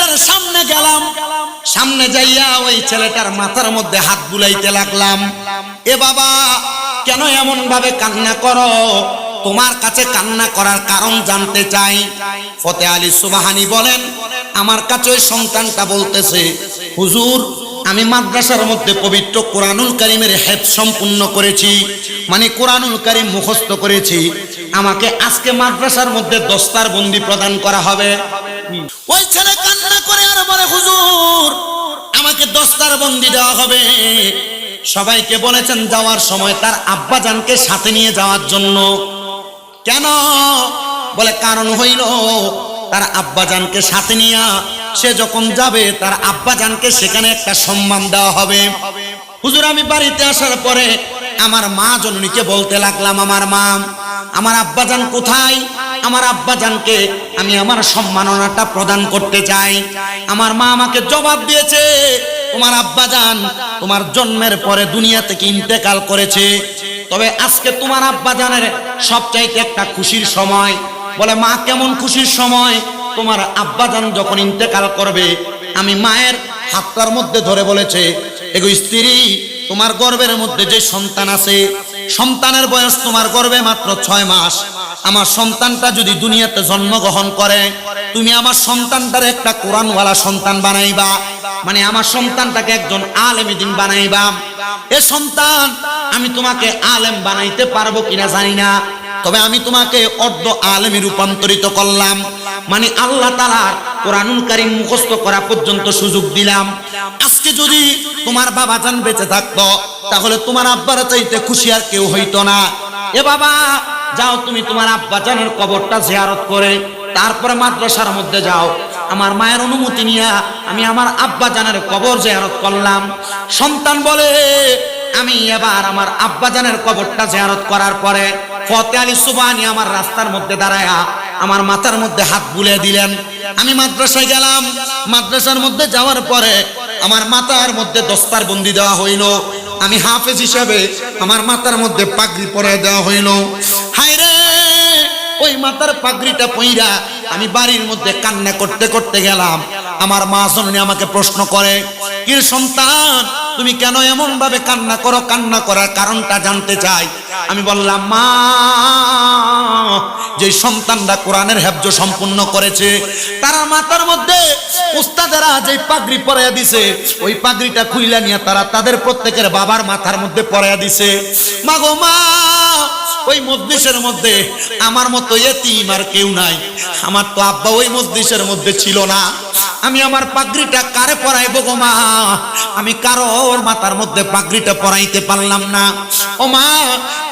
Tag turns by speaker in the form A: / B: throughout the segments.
A: ছেলেটার সামনে গেলাম, সামনে যাইয়া ওই ছেলেটার মাথার মধ্যে হাত বুলাইতে লাগলাম। এ বাবা, কেন এমন ভাবে কান্না করো? তোমার কাছে কান্না করার কারণ জানতে চাই। ফতে আলী সুবহানী বলেন, আমার কাছে ওই সন্তানটা বলতেছে, হুজুর, আমি মাদ্রাসার মধ্যে পবিত্র কোরআনুল কারীমের হেফজ সম্পূর্ণ করেছি, মানে কোরআনুল কারীম মুখস্থ করেছি। আমাকে আজকে মাদ্রাসার মধ্যে দস্তারবন্দি প্রদান করা হবে। ওই ছেলে কান্না করে আর বলে, হুজুর, আমাকে দস্তারবন্দি দেওয়া হবে। সবাইকে বলেছেন যাওয়ার সময় তার আব্বাজানকে সাথে নিয়ে যাওয়ার জন্য। কেন? বলে কারণ হইল তার আব্বাজানকে সাথে নিয়ে সে যখন যাবে তার আব্বাজানকে সেখানে একটা সম্মান দেওয়া হবে। হুজুর, আমি বাড়িতে আসার পরে আমার মা জননীকে বলতে লাগলাম, আমার মা, আমার আব্বাজান কোথায়? আমার আব্বাজানকে আমি আমার সম্মাননাটা প্রদান করতে চাই। আমার মা আমাকে জবাব দিয়েছে, তোমার আব্বাজান তোমার জন্মের পরে দুনিয়া থেকে ইন্তেকাল করেছে, তবে আজকে তোমার আব্বাজানের সবচাইতে একটা খুশির সময়। বলে, মা, কেমন খুশির সময়? তোমার আব্বাজান যখন ইন্তেকাল করবে, আমি মায়ের হাতটার মধ্যে ধরে বলেছে, এগো স্ত্রী, তোমার গর্ভের মধ্যে যে সন্তান আছে, সন্তানের বয়স তোমার গর্ভে মাত্র 6 মাস। আমার সন্তানটা যদি দুনিয়াতে জন্মগ্রহণ করে, তুমি আমার সন্তানটার একটা কোরআনওয়ালা সন্তান বানাইবা, মানে আমার সন্তানটাকে একজন আলেম দ্বীন বানাইবা। এ সন্তান আমি তোমাকে আলেম বানাইতে পারবো কিনা জানি না, তবে আমি তোমাকে অর্ধ আলেমে রূপান্তরিত করলাম, মানে আল্লাহ তাআলা কোরআনুল কারীম মুখস্থ করা পর্যন্ত সুযোগ দিলাম। আজকে যদি তোমার বাবাজান বেঁচে থাকতো, তাহলে তোমার আব্বার চাইতে খুশি আর কেউ হইতো না। এ বাবা, যাও তুমি তোমার আব্বাজানের কবরটা জিয়ারত করে তারপরে মাদ্রাসার মধ্যে যাও। আমার মায়ের অনুমতি নিয়ে আমি আমার আব্বাজানের কবর জিয়ারত করলাম। সন্তান বলে, আমি এবার আমার আব্বাজানের কবরটা জিয়ারত করার পরে ফতে আলী সুবহানী আমার রাস্তার মধ্যে দাঁড়ায়া আমার মাথার মধ্যে হাত বুলিয়ে দিলেন। আমি মাদ্রাসায় গেলাম। মাদ্রাসার মধ্যে যাওয়ার পরে আমার মাথার মধ্যে দস্তারবন্দি দেওয়া হইল। আমি হাফেজ হিসেবে আমার মাথার মধ্যে পাগড়ি পরায় দেওয়া হইল। হায় রে, ওই মাথার পাগড়িটা পইরা আমি বাড়ির মধ্যে কান্না করতে করতে গেলাম। আমার মা জননী আমাকে প্রশ্ন করে, কি সন্তান, তুমি কেন এমন ভাবে কান্না করো? কান্না করার কারণটা জানতে চাই। আমি বললাম, মা, যে সন্তানরা কোরআনের হেফজ সম্পূর্ণ করেছে, তারা মাথার মধ্যে উস্তাদেরা যে পাগড়ি পরাইয়া দিছে, ওই পাগড়িটা খুইলা নিয়ে তারা তাদের প্রত্যেকের বাবার মাথার মধ্যে পরাইয়া দিছে। মা গো মা, ওই মজলিসের মধ্যে আমার মতো এতিম আর কেউ নাই। আমার তো আব্বা ওই মজলিসের মধ্যে ছিল না। আমি আমার পাগড়িটা কারে পরাইব গো মা? আমি কারোর মাথার মধ্যে পাগড়িটা পরাইতে পারলাম না। ও মা,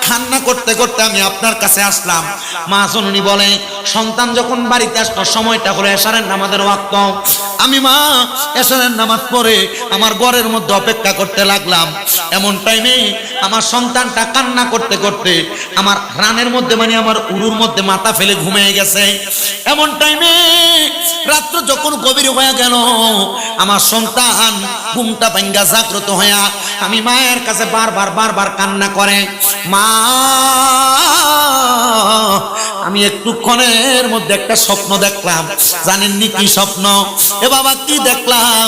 A: কান্না করতে করতে আমি আপনার কাছে আসলাম। মা জননী বলে, সন্তান যখন বাড়িতে আসতো, সময়টা হলো এশারের নামাজের ওয়াক্ত। আমি মা এশারের নামাজ পড়ে আমার ঘরের মধ্যে অপেক্ষা করতে লাগলাম। এমন টাইমে আমার সন্তানটা কান্না করতে করতে আমার রানের মধ্যে, মানে আমার উরুর মধ্যে মাথা ফেলে ঘুমিয়ে গেছে। এমন টাইমে রাত্র যখন গভীর হয়ে গেল, আমার সন্তান ঘুমটা ভাঙ্গা জাগ্রত হইয়া আমি মায়ের কাছে বারবার কান্না করে, মা, আমি একটুক্ষণের মধ্যে একটা স্বপ্ন দেখলাম। জানেননি কি স্বপ্ন? এ বাবা, কি দেখলাম?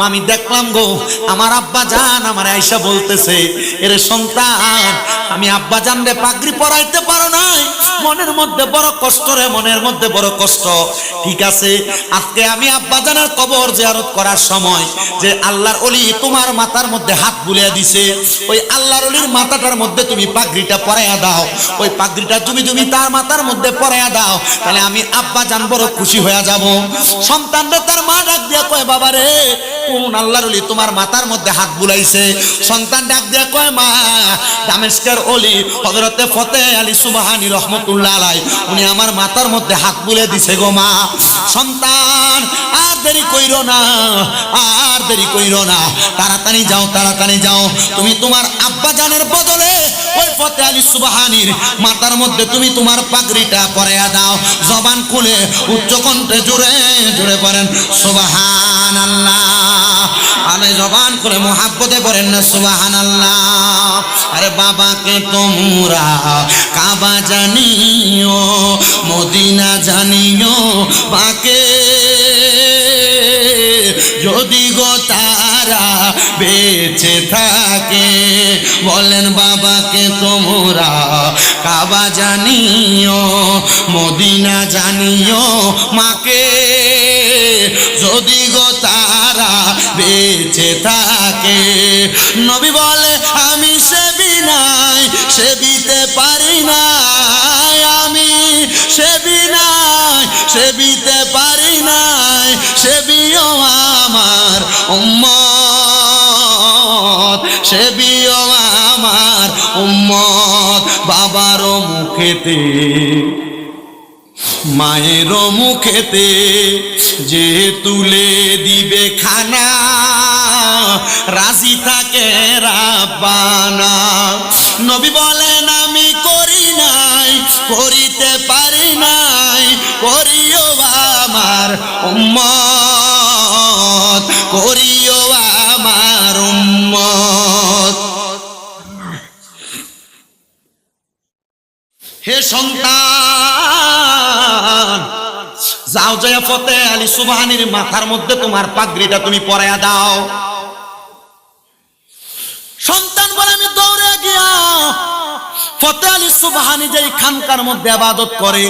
A: আমি দেখলাম গো, আমার আব্বা জান আমার আয়েশা বলতেছে, এরে সন্তান, আমি আব্বা জান রে পাগড়ি পরাইতে পারো নাই, মনের মধ্যে বড় কষ্ট রে, মনের মধ্যে বড় কষ্ট। ঠিক আছে, আজকে আমি আব্বা জানের কবর জিয়ারত করার সময় যে আল্লাহর ওলি তোমার মাথার মধ্যে হাত বুলিয়ে দিছে, ওই আল্লাহর ওলির মাথাটার মধ্যে তুমি পাগড়িটা পরাইয়া দাও। ওই পাগড়িটা তুমি তার মাথার মধ্যে পরাইয়া দাও, তাহলে আমি আব্বা জান বড় খুশি হয়ে যাব। সন্তানরা তার মা ডাক দিয়া কয়, বাবা রে, কোন আল্লাহর ওলি তোমার মাথার মধ্যে হাত বুলাইছে? সন্তান ডাক দিয়া কয়, মা, দামেস্কের ওলি হযরতে ফতে আলী সুবহানী রহমাতুল্লাহ আলাইহি, উনি আমার মাথার মধ্যে হাত বুলিয়ে দিছে গো মা। সন্তান, আর দেরি কইরো না, আর দেরি কইরো না, তাড়াতাড়ি যাও, তাড়াতাড়ি যাও। তুমি তোমার আব্বা জানের বদলে ওই ফতে আলী সুবহানীর মাথার মধ্যে তুমি তোমার পাগড়িটা পরাইয়া দাও। জবান খুলে উচ্চ কণ্ঠে জোরে জোরে পড়েন সুবহানাল্লাহ। আরে জবান করে মুহাব্বতে পড়েন না সুবহানাল্লাহ। আরে বাবাকে তোমরা কাবা জানিও, মদিনা জানিও, বাকে যদি গো তারা বেঁচে থাকে। বলেন বাবাকে তোমরা কাবা জানিও, মদিনা জানিও মাকে, যদি গো তারা বেঁচে থাকে। নবী বলে আমি সেবি নাই, সেবিতে পারি না, আমি সেবি নাই, সেবিতে পারি নাই, সেবিও আমার উম্মত, সেবিও আমার উম্মত। বাবারও মুখেতে মায়েরও মুখেতে যে তুলে দিবে খানা, রাজি থাকে রাব্বানা। নবী বলেন আমি করি নাই, করিতে পারি নাই, করিও আমার উম্মত, করিও আমার উম্মত। হে সন্তান, যাও যায় ফতে আলী সুবহানির মাথার মধ্যে তোমার পাগড়িটা তুমি পরাইয়া দাও। সন্তান বলে আমি দৌড়ে গিয়া ফতে আলী সুবহানি যেই খানকার মধ্যে ইবাদত করে,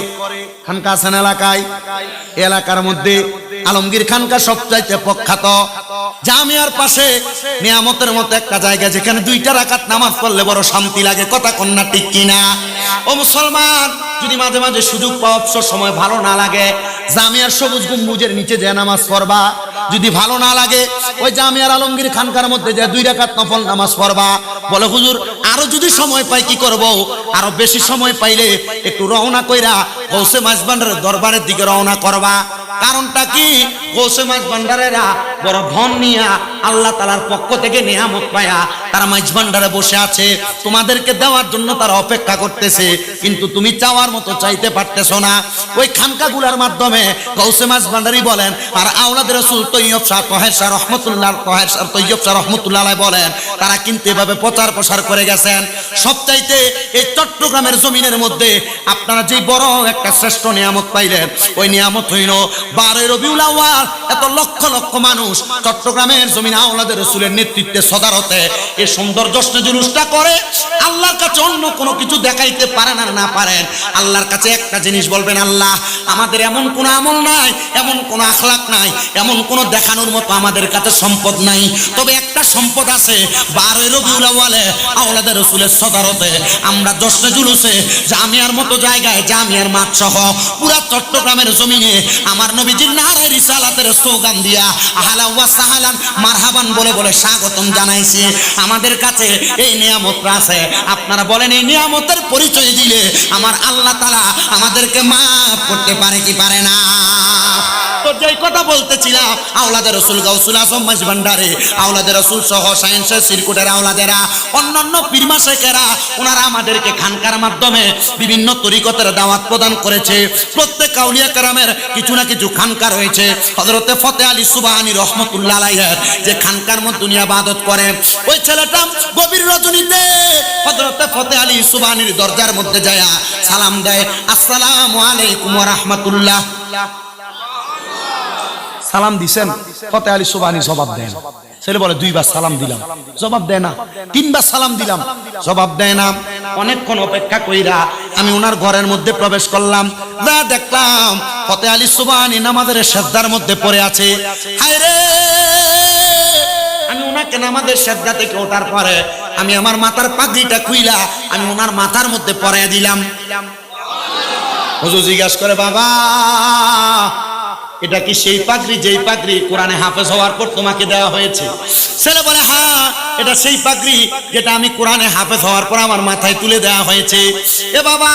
A: খানকা আছেন এলাকায়, এলাকার মধ্যে আলমগীর খানকা সবচাইতে প্রখ্যাত। জামিয়ার পাশে নিয়ামতের মতো একটা জায়গা, যেখানে 2 রাকাত নামাজ পড়লে বড় শান্তি লাগে। কথা কন্যা ঠিক কিনা? ও মুসলমান, যদি মাঝে মাঝে সুযোগ পাও, অবসর সময় ভালো না লাগে, জামিয়ার সবুজ গম্বুজের নিচে যে নামাজ পড়বা। যদি ভালো না লাগে, ওই জামিয়ার আলমগীর খানকার মধ্যে যে 2 রাকাত নফল নামাজ পড়বা। বলে হুজুর আরো যদি সময় পাই কি করব? আরো বেশি সময় পাইলে একটু রওনা কইরা গৌসে মাঝ ভান্ডারের দরবারের দিকে রওনা করবা। কারণটা কি? গৌসে মাঝ ভান্ডারেরা বড় ধন নিয়া আল্লাহ তাআলার পক্ষ থেকে নিয়ামত পায়া তারা মাঝ ভান্ডারে বসে আছে, তোমাদেরকে দেওয়ার জন্য তারা অপেক্ষা করতেছে, কিন্তু তুমি চাওয়ার মতো চাইতে পারতেছো না। ওই খানকাগুলার মাধ্যমে গৌসে মাঝ ভান্ডারি বলেন, আর আওলাদ রাসূল তৈয়ব শাহ তহের শাহ রহমতুল্লাহ, তহের শাহ তৈয়ব শাহ রহমতুল্লাহ আলাইহি বলেন, তারা কিন্তু এভাবে প্রচার প্রসার করে গেছেন। সবচাইতে এই চট্টগ্রামের জমিনের মধ্যে আপনারা যে বড় একটা শ্রেষ্ঠ নিয়ামত পাইলেন, ওই নিয়ামত হইল 12 রবিউল আউয়াল। এত লক্ষ লক্ষ মানুষ চট্টগ্রামের জমিনে আওলাদ রাসূলের নেতৃত্বে সদারতে এই সুন্দর জশ্নে জুলুসটা করে। আল্লাহর কাছে অন্য কোনো কিছু দেখাইতে পারেন আর না পারেন, আল্লাহর কাছে একটা জিনিস বলবেন, আল্লাহ আমাদের এমন কোনো আমল নাই, এমন কোনো আখলাক নাই, এমন কোনো দেখানোর মতো আমাদের কাছে সম্পদ নাই, তবে একটা সম্পদ আছে। 12 রবিউল আউয়ালে আওলাদ রাসূলের সদারতে আমরা জশ্নে জুলুসে জামিয়ার মতো জায়গায়, জামিয়ার মাঠ সহ পুরা চট্টগ্রামের জমিনে আমার নবীজির নারায়ে রিসালাতের স্লোগান দিয়া আহলা ওয়া সাহলান মারহাবান বলে বলে স্বাগতম জানাইছি। আমাদের কাছে এই নিয়ামতটা আছে। আপনারা বলেন এই নিয়ামতের পরিচয় দিলে আমার আল্লাহ তাআলা আমাদেরকে মাফ করতে পারে কি পারে না? তো যেই কথা বলতেছিলাম, আওলাদ রাসূল গাউসুল আজম মাঝ ভান্ডারে আওলাদ রাসূল সহ সায়েন্সের সিরকুটের আওলাদেরা, অন্যান্য পীর মাশায়েখেরা, ওনারা আমাদেরকে খানকার মাধ্যমে বিভিন্ন তরিকতের দাওয়াত প্রদান করেছে। প্রত্যেক আউলিয়া কেরামের কিছু না কিছু খানকা রয়েছে। হযরতে ফতে আলী সুবহানি রহমতুল্লাহ আলাইহি যে খানকার মধ্যে দুনিয়া ইবাদত করে, ওই ছেলেটা গভীর রজনীতে হযরতে ফতে আলী সুবহানির দরজার মধ্যে যায় সালাম দেয়, আসসালামু আলাইকুম ওয়া রাহমাতুল্লাহ। সালাম দিছেন, ফতে আলী সুবহানি জবাব দেন। ছেলে বলে 2 বার সালাম দিলাম, জবাব দেয় না। 3 বার সালাম দিলাম, জবাব দেয় না। অনেকক্ষণ অপেক্ষা কইরা আমি ওনার ঘরের মধ্যে প্রবেশ করলাম, যা দেখলাম ফতে আলী সুবহানি নামাজের সিজদার মধ্যে পড়ে আছে। হায় রে, আমি ওনাকে নামাজের সিজদা থেকে ওঠার পরে আমি আমার মাথার পাগড়িটা খুইলা আমি ওনার মাথার মধ্যে পরাইয়া দিলাম। হুজুর জিজ্ঞাসা করে, বাবা এটা কি সেই পাগড়ি যেই পাগড়ি কোরআনে হাফেজ হওয়ার পর তোমাকে দেওয়া হয়েছে? ছেলে বলে, হ্যাঁ এটা সেই পাগড়ি যেটা আমি কোরআনে হাফেজ হওয়ার পর আমার মাথায় তুলে দেওয়া হয়েছে। এ বাবা,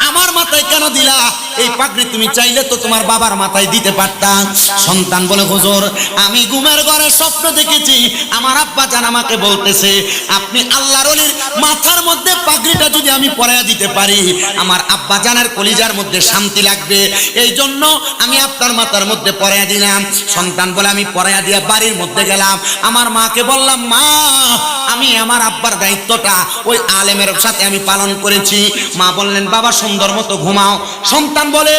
A: আমার মাথায় কেন দিলা? এই পাগড়ি তুমি চাইলে তো তোমার বাবার মাথায় দিতে পারতাম। সন্তান বলে, হুজুর আমি ঘুমের ঘরে স্বপ্ন দেখেছি, আমার আব্বা জান আমাকে বলতেছে আপনি আল্লাহর ওলির মাথার মধ্যে পাগড়িটা যদি আমি পরাইয়া দিতে পারি, আমার আব্বা জানের কলিজার মধ্যে শান্তি লাগবে, এই জন্য আমি আপনার মাথার মধ্যে পরাইয়া দিলাম। সন্তান বলে, আমি পরাইয়া দিয়া বাড়ির মধ্যে গেলাম, আমার মাকে বললাম, মা আমি আমার আব্বার দায়িত্বটা ওই আলেমের সাথে আমি পালন করেছি। মা বললেন বাবা সুন্দর মতো ঘুমাও। সন্তান বলে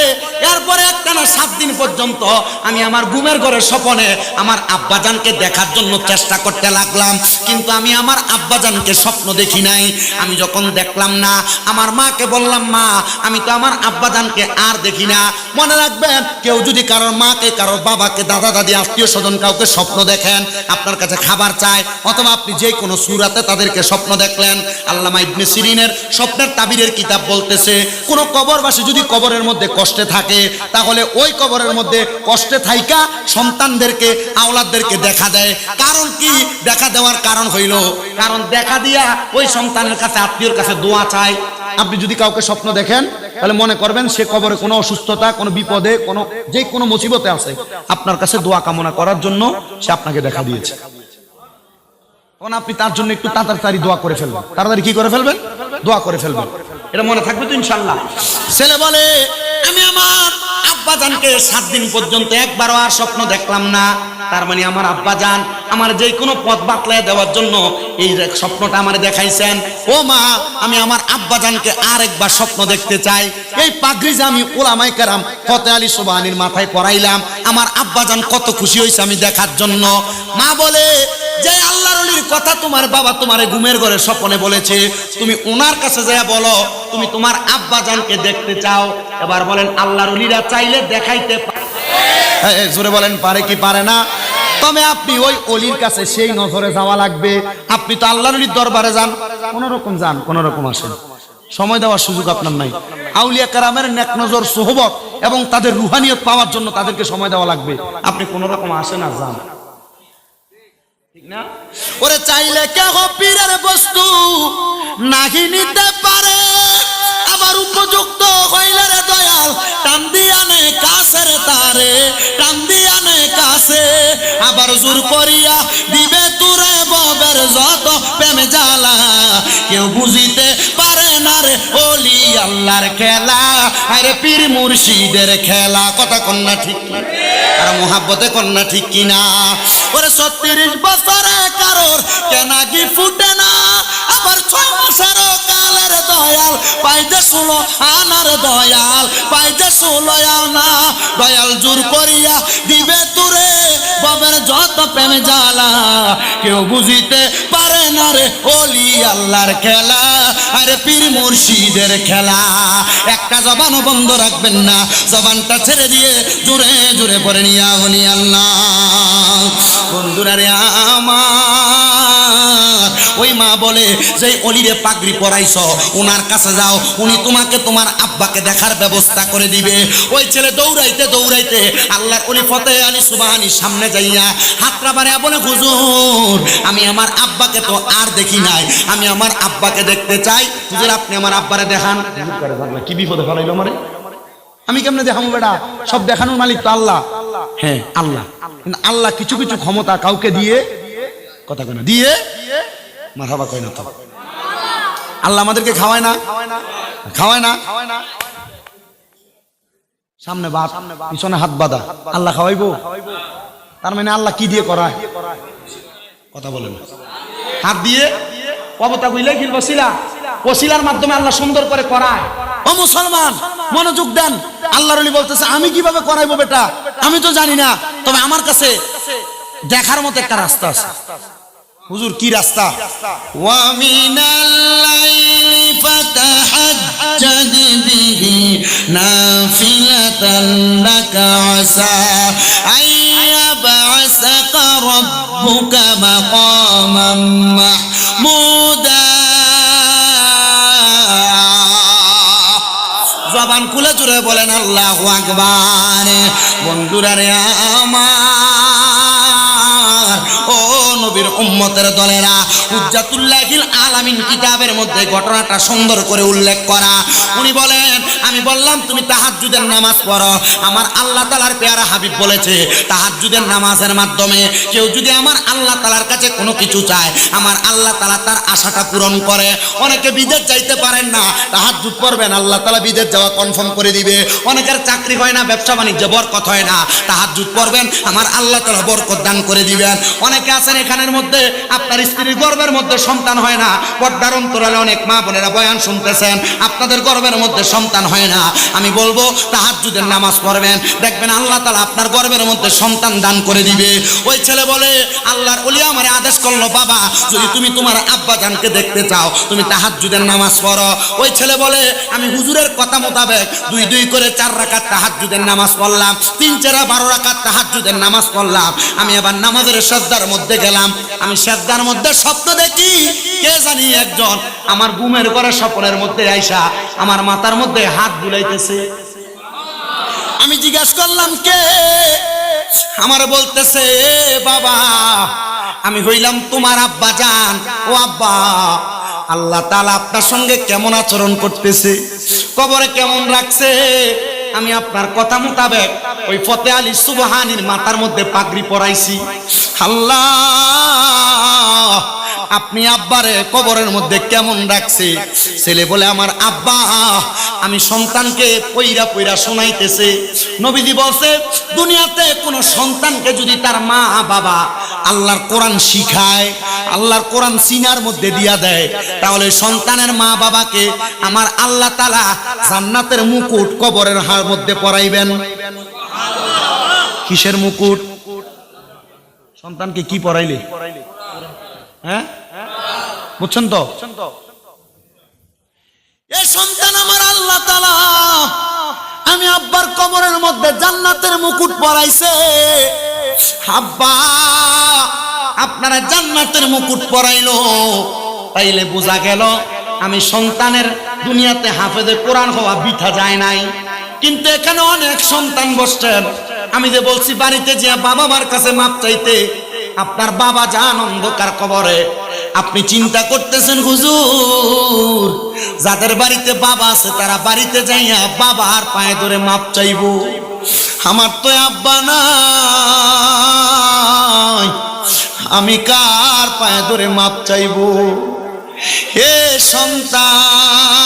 A: এরপরে একটানা 7 দিন পর্যন্ত আমি আমার ঘুমের ঘরে স্বপ্নে আমার আব্বাজানকে দেখার জন্য চেষ্টা করতে লাগলাম, কিন্তু আমি আমার আব্বাজানকে স্বপ্ন দেখি নাই। আমি যখন দেখলাম না, আমার মাকে বললাম মা আমি তো আমার আব্বাজানকে আর দেখি না। মনে রাখবেন, কেউ যদি কারোর মাকে, কারোর বাবাকে, দাদা দাদি, আত্মীয় স্বজন কাউকে স্বপ্ন দেখেন, আপনার কাছে খাবার চায়, অথবা আপনি যে কোনো সূরাতে তাদেরকে স্বপ্ন দেখলেন, আল্লামা ইবনে সিরিনের স্বপ্নের তাবিরের কিতাব বলতেছে কোন কবরবাসী যদি কবরের মধ্যে কষ্টে থাকে, তাহলে ওই কবরের মধ্যে কষ্টে থাইকা সন্তানদেরকে, আওলাদদেরকে দেখা দেয়। কারণ কি দেখা দেওয়ার কারণ হইল, কারণ দেখা দিয়া ওই সন্তানের কাছে, আত্মীয়র কাছে দোয়া চায়। আপনি যদি কাউকে স্বপ্ন দেখেন তাহলে মনে করবেন সে কবরে কোনো অসুস্থতা, কোনো বিপদে, যে কোনো মুসিবতে আছে, আপনার কাছে দোয়া কামনা করার জন্য সে আপনাকে দেখা দিয়েছে। তখন আপনি তার জন্য একটু তাড়াতাড়ি দোয়া করে ফেলবেন। তাড়াতাড়ি কি করে ফেলবেন? দোয়া করে ফেলবেন। এটা মনে থাকবে তো ইনশাআল্লাহ। ছেলে বলে আমি আমার আব্বাজানকে 7 দিন পর্যন্ত একবারও আর স্বপ্ন দেখলাম না। তার মানে আমার আব্বাজান আমার যে কোনো পথ বাতলায় দেওয়ার জন্য এই স্বপ্নটা আমারে দেখাইছেন। ও মা, আমি আমার আব্বাজানকে আরেকবার স্বপ্ন দেখতে চাই। এই পাগড়ি যে আমি উলামায়ে কেরাম ফতে আলী সুবহানির মাথায় পরাইলাম, আমার আব্বাজান কত খুশি হয়েছে আমি দেখার জন্য। মা বলে যে আল্লাহর ওলির কথা তোমার বাবা তোমারে ঘুমের ঘরে স্বপ্নে বলেছে, তুমি ওনার কাছে যাইয়া বলো তুমি তোমার আব্বাজানকে দেখতে চাও। এবার বলেন আল্লাহর ওলিরা চাইলে দেখাইতে পারে। জোরে বলেন পারে কি পারে না? তবে আপনি ওই অলির কাছে সেই নজরে যাওয়া লাগবে। আপনি তো আল্লাহর ওলির দরবারে যান, কোন রকম যান, কোন রকম আসেন, সময় দেওয়ার সুযোগ আপনার নাই। আউলিয়া কেরামের নেক নজর, সোহবত এবং তাদের রুহানিয়ত পাওয়ার জন্য তাদেরকে সময় দেওয়া লাগবে। আপনি কোন রকম আসেন আর যান, ঠিক না? ওরে চাইলে কেহ পীরের বস্তু নাহি নিতে পারে, আবার উপযুক্ত হইলে রে দয়াল টান দিয়ানে কাছের তারে, টান দিয়ানে কাছে, আবার জোর করিয়া দিবে তুরে ববের যত প্রেম জ্বালা। কেউ বুঝিতে পারে না রে ওলি আল্লাহর খেলা, আরে পীর মুর্শিদের খেলা। কথা কন্যা ঠিক কি? আর মোহাব্বতে কন্যা ঠিক কিনা? ওরে 36 বছরে কারোর কেনাগি ফুটে না, আবার 6 মাসেরও কালের দয়াল পাইতে 16 আনার দয়াল পাইতে 16 আনা। দয়াল জোর করিয়া দিবে তুরে ববের যত প্রেম জ্বালা। কেউ বুঝিতে পারে না রে ওলি আল্লাহর খেলা, আরে পীর মুর্শিদের খেলা। একটা জবানও বন্ধ রাখবেন না, জবানটা ছেড়ে দিয়ে জোরে জোরে পড়ে নিয়া বলি আল্লাহ। বন্ধুরা রে আমার, ওই মা বলে যে অলিরে পাগড়ি পরাইছ ওনার কাছে যাও, উনি তোমাকে তোমার আব্বাকে দেখার ব্যবস্থা করে দিবে। ওই ছেলে দৌড়াইতে দৌড়াইতে আল্লাহর ওলি ফতে আলী সুবহানির সামনে যাইয়া হাতটা বাড়াইয়া বলে হুজুর আমি আমার আব্বাকে তো আর দেখি নাই, আমি আমার আব্বাকে দেখতে চাই, হুজুর আপনি আমার আব্বারে দেখান। কি বিপদে ফেলাইলো আমারে, আমি কেমনে দেখাবো বেটা? সব দেখানোর মালিক তো আল্লাহ। হ্যাঁ আল্লাহ, কিন্তু আল্লাহ কিছু কিছু ক্ষমতা কাউকে দিয়ে, কথা কয় না, দিয়ে মারহাবা কয় না তো। আল্লাহ আমাদেরকে খাওয়ায় না, খাওয়ায় না। সামনে বাদ, পিছনে হাত বাঁধা, আল্লাহ খাওয়াইবো? তার মানে আল্লাহ কি দিয়ে করায়? কথা বলেন, হাত দিয়ে কবতা কইলে কি ওসিলা, ওসিলার মাধ্যমে আল্লাহ সুন্দর করে করায়। ও মুসলমান মনোযোগ দেন, আল্লাহর ওলি বলতেছে আমি কিভাবে করাইবো বেটা আমি তো জানি না, তবে আমার কাছে দেখার মতো একটা রাস্তা আছে। হুজুর কি রাস্তা? ওয়া মিনাল লাইলি ফাতাহাজ্জাদ বিহি নাফিলাতান লাকা আসা আইয়াবআসাকা রাব্বুকা মাকামান মাহমুদা। জবান খুলে জুড়ে বলেন আল্লাহু আকবার। বন্ধুরা রে আমার, ও নবীর উম্মতের দলেরা, হুজ্জাতুল্লাহিল আলামিন কিতাবের মধ্যে ঘটনাটা সুন্দর করে উল্লেখ করা। উনি বলেন আমি বললাম তুমি তাহাজ্জুদের নামাজ পড়ো, আমার আল্লাহ তাআলার পেয়ারা হাবিব বলেছে তাহাজ্জুদের নামাজের মাধ্যমে কেউ যদি আমার আল্লাহ তাআলার কাছে কোনো কিছু চায়, আমার আল্লাহ তাআলা তার আশাটা পূরণ করে। অনেকে বিদেশ যাইতে পারেন না, তাহাজ্জুদ পড়বেন আল্লাহ তাআলা বিদেশ যাওয়া কনফার্ম করে দিবে। অনেকের চাকরি হয় না, ব্যবসা বাণিজ্য বরকত হয় না, তাহাজ্জুদ পড়বেন আমার আল্লাহ তাআলা বরকত দান করে দিবেন। অনেকে আছেন এখানের মধ্যে আপনার স্ত্রীর গর্ভে গর্ভের মধ্যে সন্তান হয় না, পর্দার অন্তরালে অনেক মা বোনেরা বয়ান শুনতেছেন, আপনাদের গর্ভের মধ্যে সন্তান হয় না, আমি বলবো তাহাজ্জুদের নামাজ পড়বেন, দেখবেন আল্লাহ তাআলা আপনার গর্ভের মধ্যে সন্তান দান করে দিবে। ওই ছেলে বলে আল্লাহর ওলি আমারে আদেশ করলো, বাবা যদি তুমি তোমার আব্বা জানকে দেখতে চাও তুমি তাহাজ্জুদের নামাজ পড়ো। ওই ছেলে বলে আমি হুজুরের কথা মোতাবেক 2 করে 4 রাকাত তাহাজ্জুদের নামাজ পড়লাম, 3 4 12 রাকাত তাহাজ্জুদের নামাজ পড়লাম। আমি এবার নামাজের সিজদার মধ্যে গেলাম, আমি সিজদার মধ্যে স্বপ্ন দেখি কে জানি একজন আমার ঘুমের ঘরে স্বপ্নের মধ্যে আইসা আমার মাথার মধ্যে হাত বুলাইতেছে। আমি জিজ্ঞাসা করলাম কে? আমার বলতেছে বাবা আমি হইলাম তোমার আব্বা জান। ও আব্বা, আল্লাহ তাআলা আপনার সঙ্গে কেমন আচরণ করতেছে, কবরে কেমন রাখছে। আমি আপনার কথা মোতাবেক ওই ফতে আলী সুবহানির মাথার মধ্যে পাগড়ি পরাইছি। আল্লাহ আপনি আব্বারে কবরের মধ্যে কেমন রাখছে? ছেলে বলে আমার আব্বা আমি সন্তানকে পইরা পইরা শোনাইতেছে। নবীজি বলছে দুনিয়াতে কোন সন্তানকে যদি তার মা বাবা আল্লাহর কোরআন শিখায়, আল্লাহর কোরআন সিনার মধ্যে দিয়া দেয়, তাহলে সন্তানের মা বাবাকে আমার আল্লাহ তাআলা জান্নাতের মুকুট কবরের হাড় মধ্যে পরাইবেন। কিসের মুকুট? সন্তানকে কি পরাইলে? হ্যাঁ বুঝছেন তো? এই সন্তান আমার আল্লাহ তাআলা আমি আব্বার কবরের মধ্যে জান্নাতের মুকুট পরাইছে। আব্বা আপনারা জান্নাতের মুকুট পরাইলো, তাইলে বোঝা গেল আমি সন্তানের দুনিয়াতে হাফেজে কোরআন হওয়া বৃথা যায় নাই। কিন্তু এখানে অনেক সন্তান বসছেন, আমি যে বলছি বাড়িতে যে বাবা মার কাছে মাপ চাইতে, আপনার বাবা যান অন্ধকার কবরে, আপনি চিন্তা করতেছেন হুজুর যাদের বাড়িতে বাবা আছে তারা বাড়িতে যাইয়া বাবার পায়ে ধরে মাপ চাইবো, আমার তো আব্বা নাই, আমি কার পায়ে ধরে মাপ চাইবো? হে সন্তান,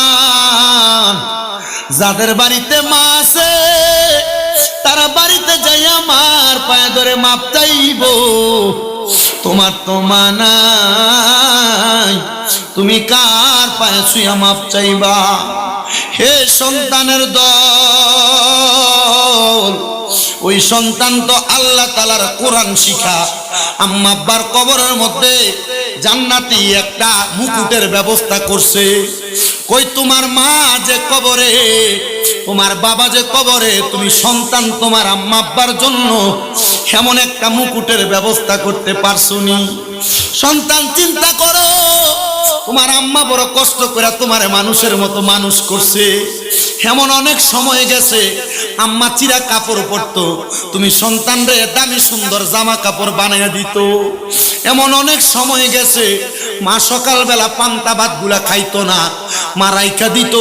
A: যাদের বাড়িতে মা আছে তারা বাড়িতে যাইয়া মার পায়ে ধরে মাপ চাইবো। তোমার তো মা নাই, তুমি কার পায়ে ছুঁয়া মাপ চাইবা? হে সন্তানের দল, ওই সন্তান তো আল্লাহ তাআলার কোরআন শিখা আম্মা আব্বার কবরের মধ্যে জান্নাতি একটা মুকুটের ব্যবস্থা করছে। কই তোমার মা যে কবরে, তোমার বাবা যে কবরে, তুমি সন্তান তোমার আম্মা আব্বার জন্য এমন একটা মুকুটের ব্যবস্থা করতে পারছনি? সন্তান চিন্তা করো, তোমার আম্মা বড় কষ্ট করে তোমার মানুষের মতো মানুষ করছে, এমন অনেক সময় গেছে আম্মা চিরা কাপড় পরতো, তুমি সন্তানরে দামি সুন্দর জামা কাপড় বানিয়ে দিত। এমন অনেক সময় গেছে মা সকালবেলা পান্তা ভাত গুলা খাইতো না, মা রাইখা দিত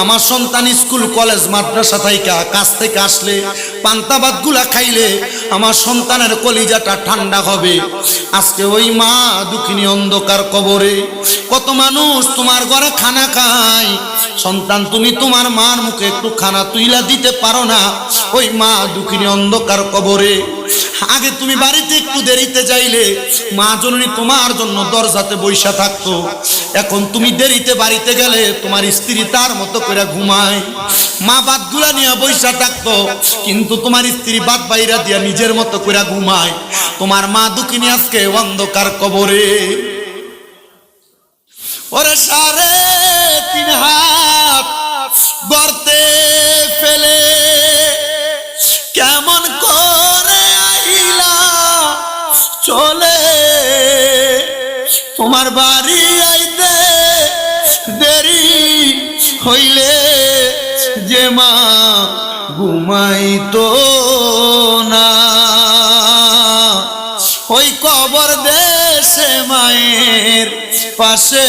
A: আমার সন্তান স্কুল কলেজ মাদ্রাসা থাইকা কাছ থেকে আসলে পান্তা ভাত গুলা খাইলে আমার সন্তানের কলিজাটা ঠান্ডা হবে। আজকে ওই মা দুঃখিনী অন্ধকার কবরে, কত মানুষ তোমার ঘরে খানা খায়, সন্তান তুমি তোমার মার মুখে একটু খানা তুইলা দিতে পারো না, ওই মা দুঃখিনী অন্ধকার কবরে। আগে তুমি বাড়িতে একটু দেরিতে যাইলে মা জননী তোমার জন্য দরজাতে বইসা থাকতো, এখন তুমি দেরিতে বাড়িতে গেলে তোমার স্ত্রী তার মতো করে ঘুমায়, মা বাতগুলা নিয়ে বইসা থাকতো, কিন্তু তোমার স্ত্রী বাত বাইরা দিয়া নিজের মতো করে ঘুমায়। তোমার মা দুঃখিনী আজকে অন্ধকার কবরে। ওরে 3.5 হাত গর্তে ফেলে কেমন করে আইলা চলে, তোমার বাড়ি আইতে দেরি হইলে যে মা ঘুমাইতো না, ওই কবর দেশে মায়ের পাশে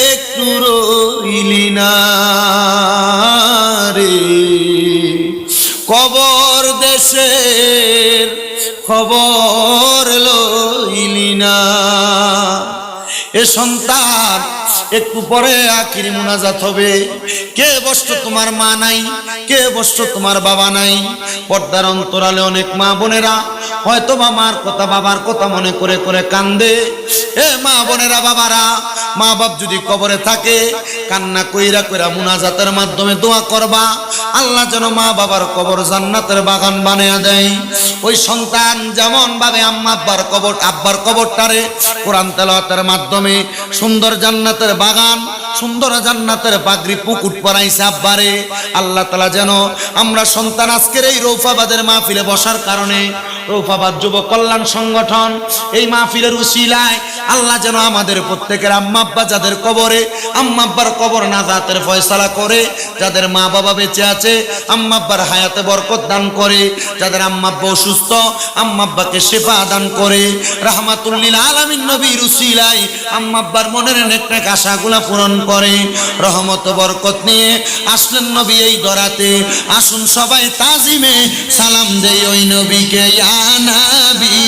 A: একটু রইলি না রে, কবর দেশের খবর লইলি না। এ সন্তান একটু পরে আখিরি মুনাজাত হবে। কে বসছো তোমার মা নাই, কে বসছো তোমার বাবা নাই? পর্দার অন্তরালে অনেক মা বোনেরা হয়তো বা মার কথা বাবার কথা মনে করে করে কান্দে। এ মা বোনেরা, বাবারা, মা বাপ যদি কবরে থাকে কান্না কইরা কইরা মুনাজাতের মাধ্যমে দোয়া করবা আল্লাহ যেন মা বাবার কবর জান্নাতের বাগান বানিয়ে দেয়। ওই সন্তান যেমন ভাবে আব্বার কবরটারে কোরআন তেলাওয়াতের মাধ্যমে সুন্দর জান্নাতের বাগান, সুন্দর জান্নাতের পাগড়ি পুকুট পরাইছে আব্বারে, আল্লাহ তাআলা যেন আমরা সন্তান আজকের এই রৌফাবাদের মাহফিলে বসার কারণে, রৌফাবাদ যুব কল্যাণ সংগঠন এই মাহফিলের উসিলায় আল্লাহ যেন আমাদের প্রত্যেকের আম্মা আব্বা যাদের কবরে, আম্মা আব্বার কবর নাজাতের ফয়সালা করে, যাদের মা বাবা বেঁচে আছে আম্মা আব্বার হায়াতে বরকত দান করে, যাদের আম্মা আব্বা অসুস্থ আম্মা আব্বাকে শিফা দান করে, রাহমাতুল লিল আলামিন নবীর উসিলায় আম্মা আব্বার মনের নেক নেক আশাগুলো পূরণ করে। রহমত বরকত নিয়ে আসলেন নবী এই দরাতে, আসুন সবাই তাজিমে সালাম দেই ওই নবীকে, ইয়া নবী